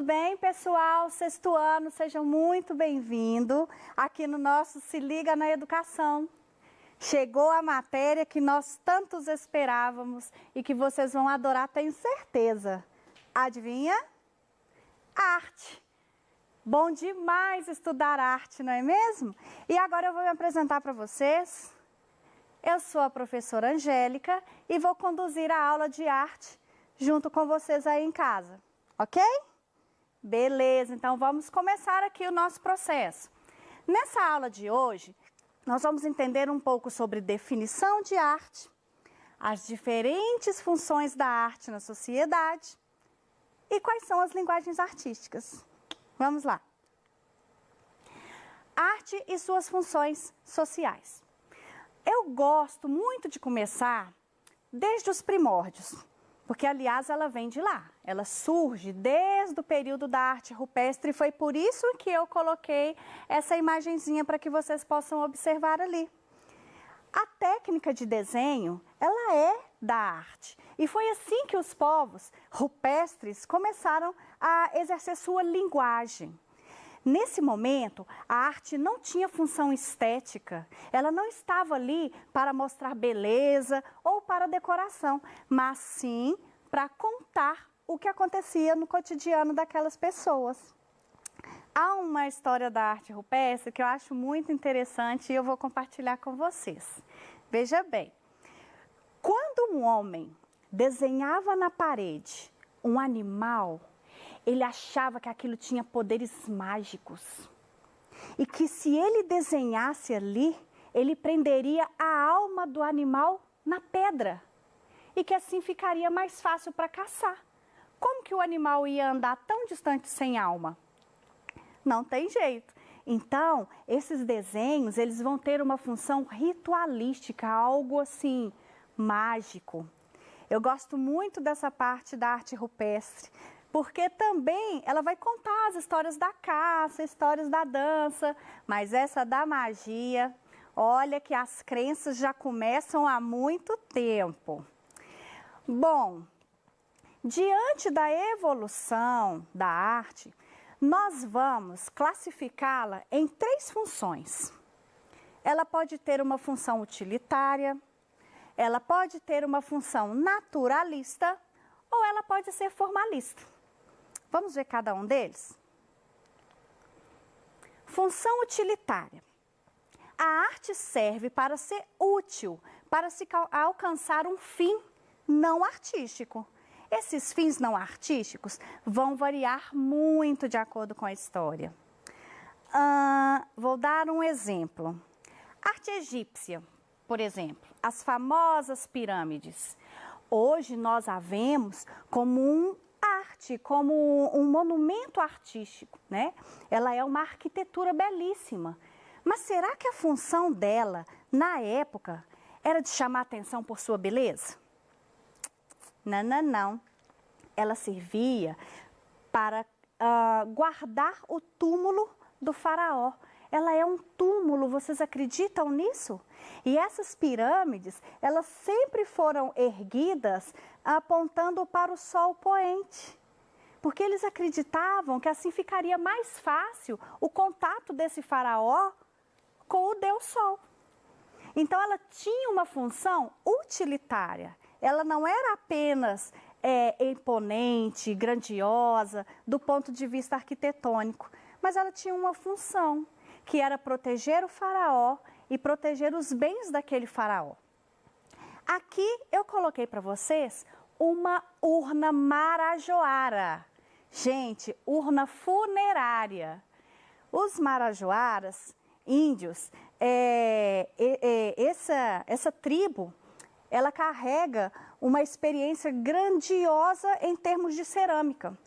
bem, pessoal? Sexto ano, sejam muito bem-vindos aqui no nosso Se Liga na Educação. Chegou a matéria que nós tantos esperávamos e que vocês vão adorar, tenho certeza. Adivinha? Arte. Bom demais estudar arte, não é mesmo? E agora eu vou me apresentar para vocês. Eu sou a professora Angélica e vou conduzir a aula de arte junto com vocês aí em casa, ok? Beleza, então vamos começar aqui o nosso processo. Nessa aula de hoje, nós vamos entender um pouco sobre definição de arte, as diferentes funções da arte na sociedade e quais são as linguagens artísticas. Vamos lá. Arte e suas funções sociais. Eu gosto muito de começar desde os primórdios, porque, aliás, ela vem de lá. Ela surge desde o período da arte rupestre e foi por isso que eu coloquei essa imagenzinha para que vocês possam observar ali. A técnica de desenho, ela é da arte. E foi assim que os povos rupestres começaram a exercer sua linguagem. Nesse momento, a arte não tinha função estética, ela não estava ali para mostrar beleza ou para decoração, mas sim para contar o que acontecia no cotidiano daquelas pessoas. Há uma história da arte rupestre que eu acho muito interessante e eu vou compartilhar com vocês. Veja bem, quando um homem desenhava na parede um animal, ele achava que aquilo tinha poderes mágicos e que se ele desenhasse ali, ele prenderia a alma do animal na pedra e que assim ficaria mais fácil para caçar. Como que o animal ia andar tão distante sem alma? Não tem jeito. Então, esses desenhos, eles vão ter uma função ritualística, algo assim, mágico. Eu gosto muito dessa parte da arte rupestre, porque também ela vai contar as histórias da caça, histórias da dança, mas essa da magia, olha que as crenças já começam há muito tempo. Bom, diante da evolução da arte, nós vamos classificá-la em 3 funções. Ela pode ter uma função utilitária, ela pode ter uma função naturalista ou ela pode ser formalista. Vamos ver cada um deles? Função utilitária. A arte serve para ser útil, para se alcançar um fim não artístico. Esses fins não artísticos vão variar muito de acordo com a história. Vou dar um exemplo. Arte egípcia, por exemplo, as famosas pirâmides. Hoje nós a vemos como como um monumento artístico, né? Ela é uma arquitetura belíssima. Mas será que a função dela, na época, era de chamar atenção por sua beleza? Não, não, não. Ela servia para guardar o túmulo do faraó. Ela é um túmulo, vocês acreditam nisso? E essas pirâmides, elas sempre foram erguidas apontando para o sol poente. Porque eles acreditavam que assim ficaria mais fácil o contato desse faraó com o Deus Sol. Então ela tinha uma função utilitária. Ela não era apenas imponente, grandiosa, do ponto de vista arquitetônico, mas ela tinha uma função, que era proteger o faraó e proteger os bens daquele faraó. Aqui eu coloquei para vocês uma urna marajoara. Gente, urna funerária. Os marajoaras, índios, essa tribo, ela carrega uma experiência grandiosa em termos de cerâmica.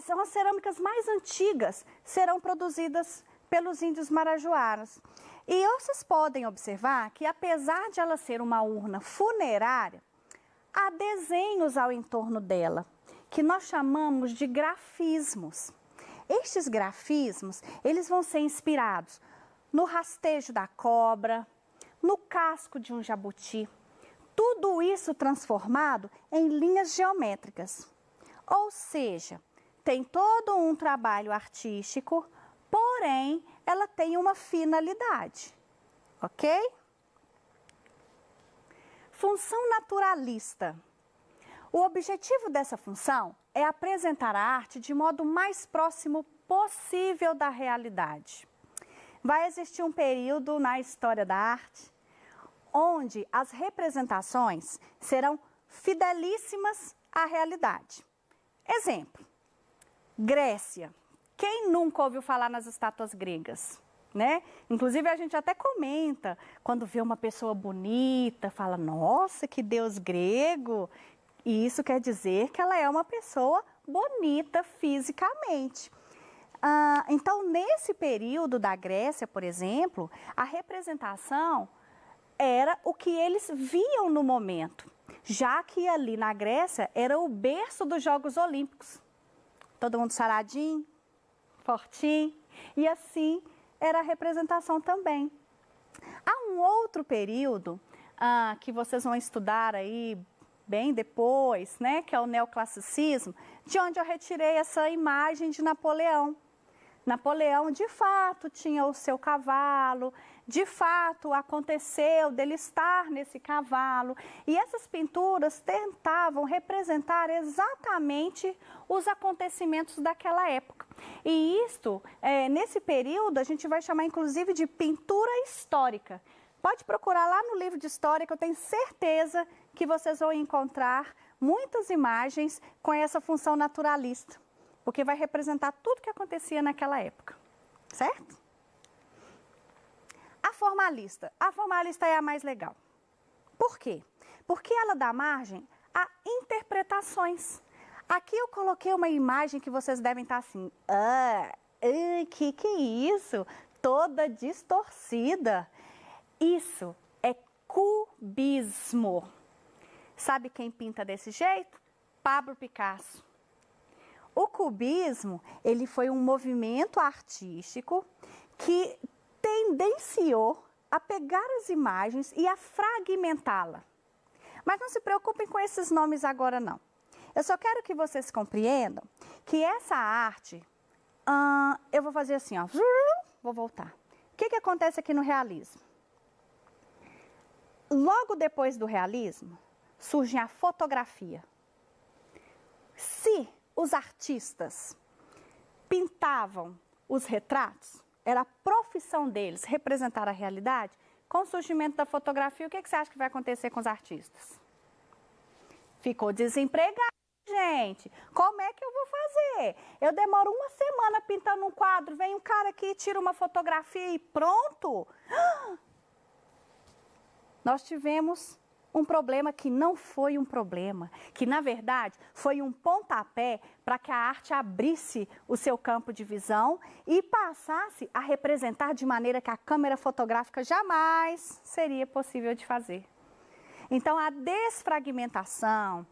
São as cerâmicas mais antigas, serão produzidas pelos índios marajoaras. E vocês podem observar que, apesar de ela ser uma urna funerária, há desenhos ao entorno dela, que nós chamamos de grafismos. Estes grafismos, eles vão ser inspirados no rastejo da cobra, no casco de um jabuti. Tudo isso transformado em linhas geométricas. Ou seja, tem todo um trabalho artístico, porém, ela tem uma finalidade, ok? Função naturalista. O objetivo dessa função é apresentar a arte de modo mais próximo possível da realidade. Vai existir um período na história da arte onde as representações serão fidelíssimas à realidade. Exemplo, Grécia. Quem nunca ouviu falar nas estátuas gregas? Né? Inclusive a gente até comenta, quando vê uma pessoa bonita, fala, nossa, que deus grego. E isso quer dizer que ela é uma pessoa bonita fisicamente. Então, nesse período da Grécia, por exemplo, a representação era o que eles viam no momento, já que ali na Grécia era o berço dos Jogos Olímpicos. Todo mundo saradinho, fortinho, e assim era a representação também. Há um outro período que vocês vão estudar aí bem depois, né, que é o neoclassicismo, de onde eu retirei essa imagem de Napoleão. Napoleão, de fato, tinha o seu cavalo, de fato, aconteceu dele estar nesse cavalo. E essas pinturas tentavam representar exatamente os acontecimentos daquela época. E isto, nesse período, a gente vai chamar, inclusive, de pintura histórica. Pode procurar lá no livro de história, que eu tenho certeza que vocês vão encontrar muitas imagens com essa função naturalista, porque vai representar tudo que acontecia naquela época, certo? A formalista é a mais legal. Por quê? Porque ela dá margem a interpretações. Aqui eu coloquei uma imagem que vocês devem estar assim, que é isso? Toda distorcida. Isso é cubismo. Sabe quem pinta desse jeito? Pablo Picasso. O cubismo, ele foi um movimento artístico que tendenciou a pegar as imagens e a fragmentá-la. Mas não se preocupem com esses nomes agora, não. Eu só quero que vocês compreendam que essa arte, eu vou fazer assim, ó, vou voltar. O que acontece aqui no realismo? Logo depois do realismo, surge a fotografia. Se os artistas pintavam os retratos, era a profissão deles representar a realidade, com o surgimento da fotografia, o que você acha que vai acontecer com os artistas? Ficou desempregado, gente. Como é que eu vou fazer? Eu demoro uma semana pintando um quadro, vem um cara aqui, tira uma fotografia e pronto. Nós tivemos um problema que não foi um problema, que na verdade foi um pontapé para que a arte abrisse o seu campo de visão e passasse a representar de maneira que a câmera fotográfica jamais seria possível de fazer. Então a desfragmentação,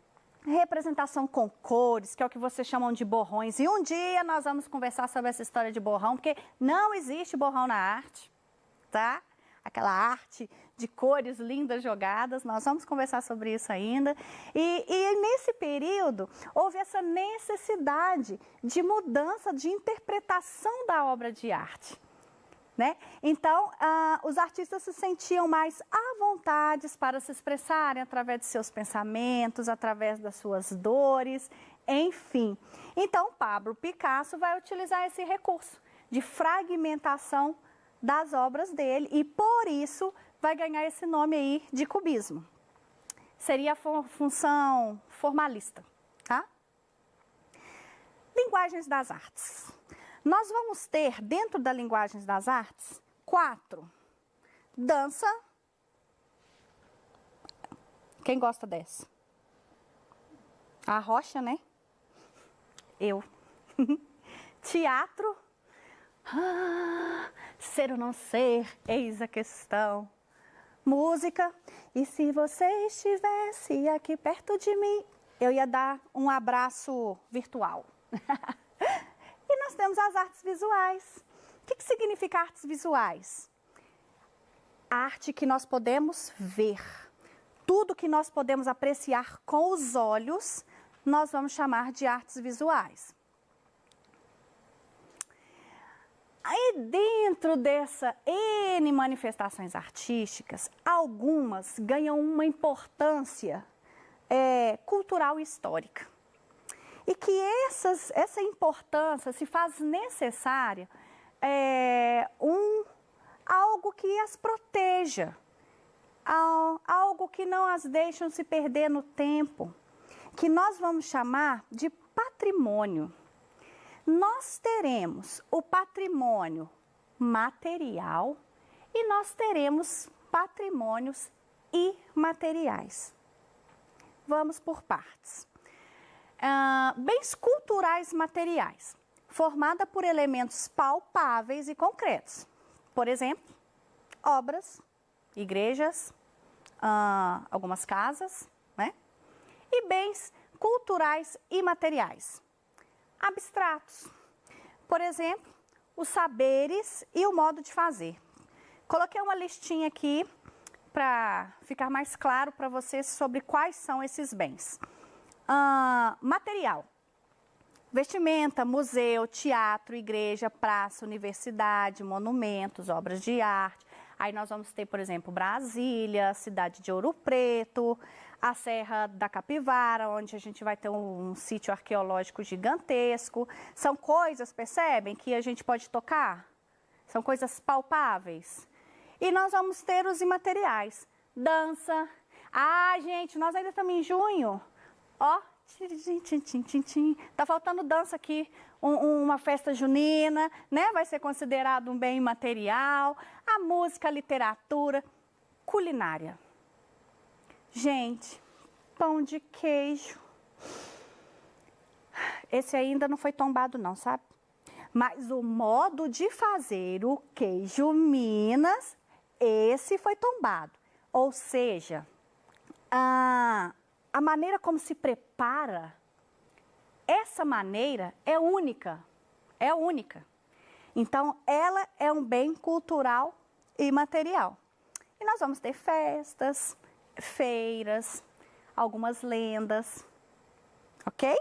representação com cores, que é o que vocês chamam de borrões, e um dia nós vamos conversar sobre essa história de borrão, porque não existe borrão na arte, tá? Aquela arte de cores lindas jogadas, nós vamos conversar sobre isso ainda. E nesse período, houve essa necessidade de mudança de interpretação da obra de arte, né? Então, os artistas se sentiam mais à vontade para se expressarem através de seus pensamentos, através das suas dores, enfim. Então, Pablo Picasso vai utilizar esse recurso de fragmentação das obras dele e, por isso, vai ganhar esse nome aí de cubismo. Seria a função formalista, tá? Linguagens das artes. Nós vamos ter, dentro da linguagens das artes, 4. Dança. Quem gosta dessa? A Rocha, né? Eu. Teatro. Ser ou não ser, eis a questão. Música. E se você estivesse aqui perto de mim, eu ia dar um abraço virtual. E nós temos as artes visuais. O que significa artes visuais? Arte que nós podemos ver. Tudo que nós podemos apreciar com os olhos, nós vamos chamar de artes visuais. Aí dentro dessa N manifestações artísticas, algumas ganham uma importância cultural e histórica. E que essa importância se faz necessária algo que as proteja, algo que não as deixe se perder no tempo, que nós vamos chamar de patrimônio. Nós teremos o patrimônio material e nós teremos patrimônios imateriais. Vamos por partes. Bens culturais materiais, formada por elementos palpáveis e concretos. Por exemplo, obras, igrejas, algumas casas, né? E bens culturais imateriais, abstratos. Por exemplo, os saberes e o modo de fazer. Coloquei uma listinha aqui para ficar mais claro para vocês sobre quais são esses bens. Material: vestimenta, museu, teatro, igreja, praça, universidade, monumentos, obras de arte. Aí nós vamos ter, por exemplo, Brasília, cidade de Ouro Preto, a Serra da Capivara, onde a gente vai ter um sítio arqueológico gigantesco. São coisas, percebem, que a gente pode tocar? São coisas palpáveis. E nós vamos ter os imateriais. Dança. Gente, nós ainda estamos em junho. Ó, tá faltando dança aqui, uma festa junina, né? Vai ser considerado um bem imaterial. A música, a literatura, culinária. Gente, pão de queijo. Esse ainda não foi tombado não, sabe? Mas o modo de fazer o queijo Minas, esse foi tombado. Ou seja, a maneira como se prepara, essa maneira é única, é única. Então, ela é um bem cultural e material. E nós vamos ter festas, feiras, algumas lendas, ok?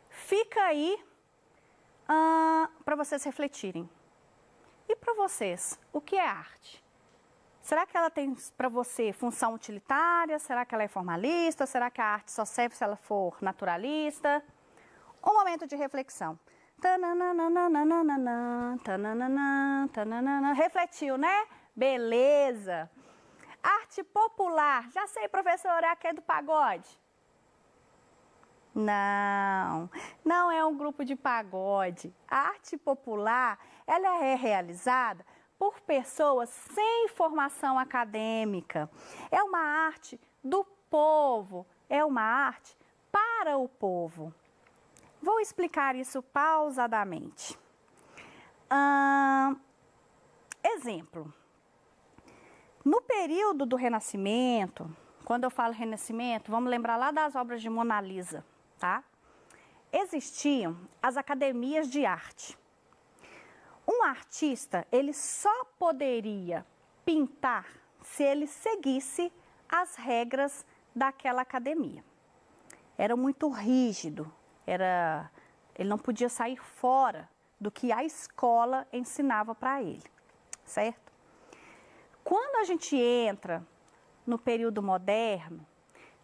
Fica aí para vocês refletirem. E para vocês, o que é arte? Será que ela tem para você função utilitária? Será que ela é formalista? Será que a arte só serve se ela for naturalista? Um momento de reflexão. Refletiu, né? Beleza. Arte popular. Já sei, professora, é aquele do pagode. Não, não é um grupo de pagode. A arte popular, ela é realizada por pessoas sem formação acadêmica. É uma arte do povo, é uma arte para o povo. Vou explicar isso pausadamente. Exemplo. No período do Renascimento, quando eu falo Renascimento, vamos lembrar lá das obras de Mona Lisa, tá? Existiam as academias de arte. Um artista, ele só poderia pintar se ele seguisse as regras daquela academia. Era muito rígido, ele não podia sair fora do que a escola ensinava para ele, certo? Quando a gente entra no período moderno,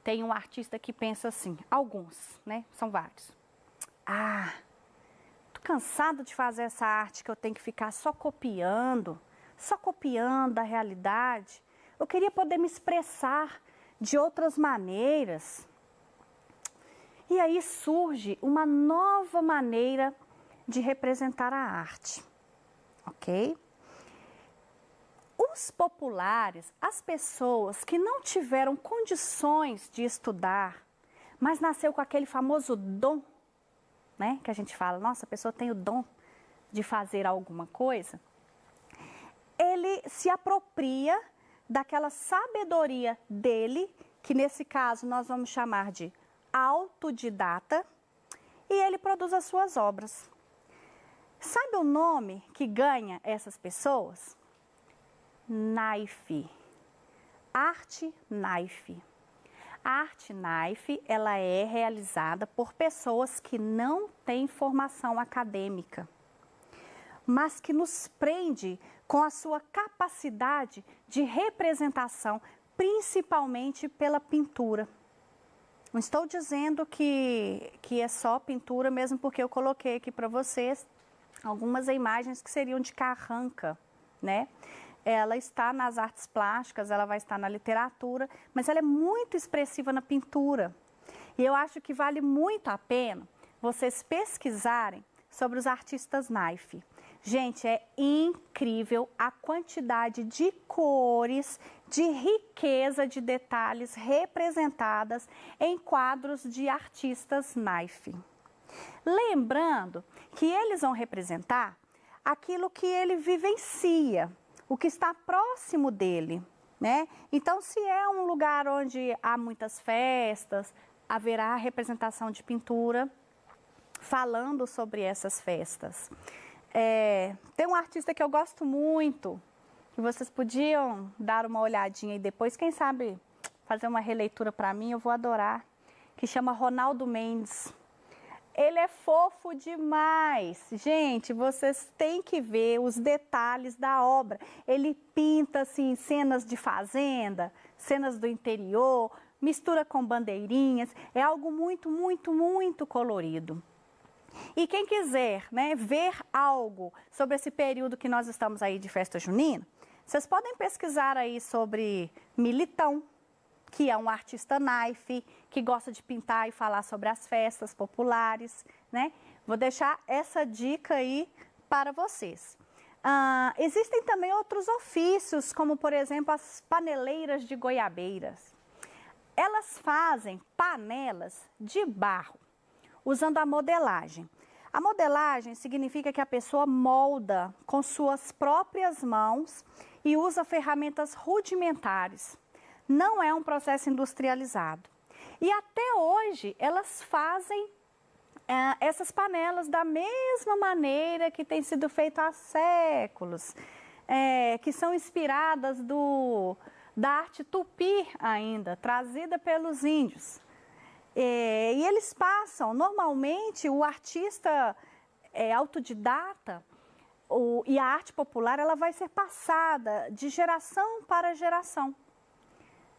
tem um artista que pensa assim, alguns, né? São vários. Tô cansado de fazer essa arte que eu tenho que ficar só copiando a realidade. Eu queria poder me expressar de outras maneiras. E aí surge uma nova maneira de representar a arte, ok? Os populares, as pessoas que não tiveram condições de estudar, mas nasceu com aquele famoso dom, né? Que a gente fala, nossa, a pessoa tem o dom de fazer alguma coisa. Ele se apropria daquela sabedoria dele, que nesse caso nós vamos chamar de autodidata, e ele produz as suas obras. Sabe o nome que ganha essas pessoas? Naife. Arte naife. A arte knife, ela é realizada por pessoas que não têm formação acadêmica, mas que nos prende com a sua capacidade de representação, principalmente pela pintura. Não estou dizendo que é só pintura, mesmo porque eu coloquei aqui para vocês algumas imagens que seriam de carranca, né? Ela está nas artes plásticas, ela vai estar na literatura, mas ela é muito expressiva na pintura. E eu acho que vale muito a pena vocês pesquisarem sobre os artistas knife. Gente, é incrível a quantidade de cores, de riqueza de detalhes representadas em quadros de artistas knife. Lembrando que eles vão representar aquilo que ele vivencia, o que está próximo dele, né? Então, se é um lugar onde há muitas festas, haverá a representação de pintura falando sobre essas festas. Tem um artista que eu gosto muito, que vocês podiam dar uma olhadinha aí depois, quem sabe fazer uma releitura para mim, eu vou adorar, que chama Ronaldo Mendes. Ele é fofo demais. Gente, vocês têm que ver os detalhes da obra. Ele pinta assim cenas de fazenda, cenas do interior, mistura com bandeirinhas. É algo muito, muito, muito colorido. E quem quiser, né, ver algo sobre esse período que nós estamos aí de festa junina, vocês podem pesquisar aí sobre Militão, que é um artista knife, que gosta de pintar e falar sobre as festas populares, né? Vou deixar essa dica aí para vocês. Existem também outros ofícios, como por exemplo as paneleiras de goiabeiras. Elas fazem panelas de barro, usando a modelagem. A modelagem significa que a pessoa molda com suas próprias mãos e usa ferramentas rudimentares. Não é um processo industrializado. E até hoje elas fazem essas panelas da mesma maneira que tem sido feito há séculos, que são inspiradas da arte tupi ainda, trazida pelos índios. E eles passam, normalmente o artista autodidata e a arte popular ela vai ser passada de geração para geração.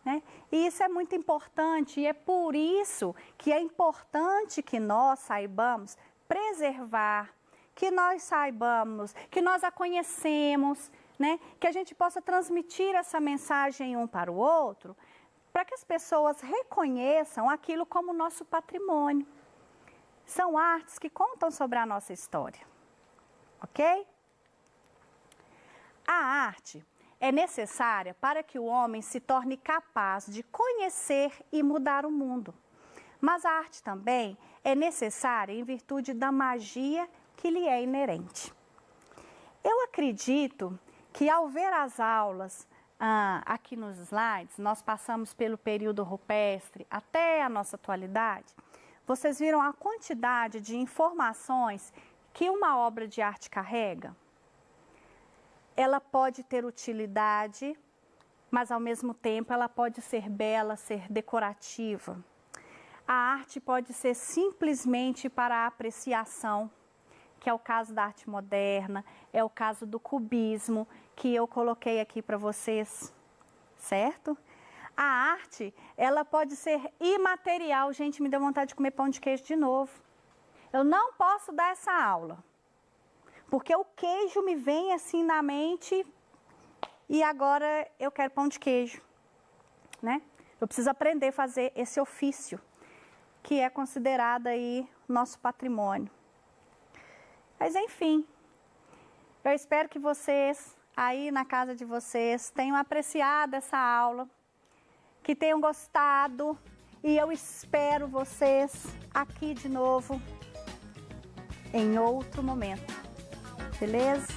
Né? E isso é muito importante e é por isso que é importante que nós saibamos preservar, que nós saibamos, que nós a conhecemos, né? Que a gente possa transmitir essa mensagem um para o outro, para que as pessoas reconheçam aquilo como nosso patrimônio. São artes que contam sobre a nossa história, ok? A arte é necessária para que o homem se torne capaz de conhecer e mudar o mundo. Mas a arte também é necessária em virtude da magia que lhe é inerente. Eu acredito que ao ver as aulas aqui nos slides, nós passamos pelo período rupestre até a nossa atualidade, vocês viram a quantidade de informações que uma obra de arte carrega? Ela pode ter utilidade, mas ao mesmo tempo ela pode ser bela, ser decorativa. A arte pode ser simplesmente para a apreciação, que é o caso da arte moderna, é o caso do cubismo, que eu coloquei aqui para vocês, certo? A arte, ela pode ser imaterial. Gente, me deu vontade de comer pão de queijo de novo. Eu não posso dar essa aula, porque o queijo me vem assim na mente e agora eu quero pão de queijo, né? Eu preciso aprender a fazer esse ofício, que é considerado aí nosso patrimônio. Mas enfim, eu espero que vocês, aí na casa de vocês, tenham apreciado essa aula, que tenham gostado e eu espero vocês aqui de novo em outro momento. Beleza?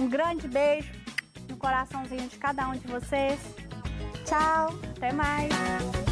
Um grande beijo no coraçãozinho de cada um de vocês. Tchau, até mais!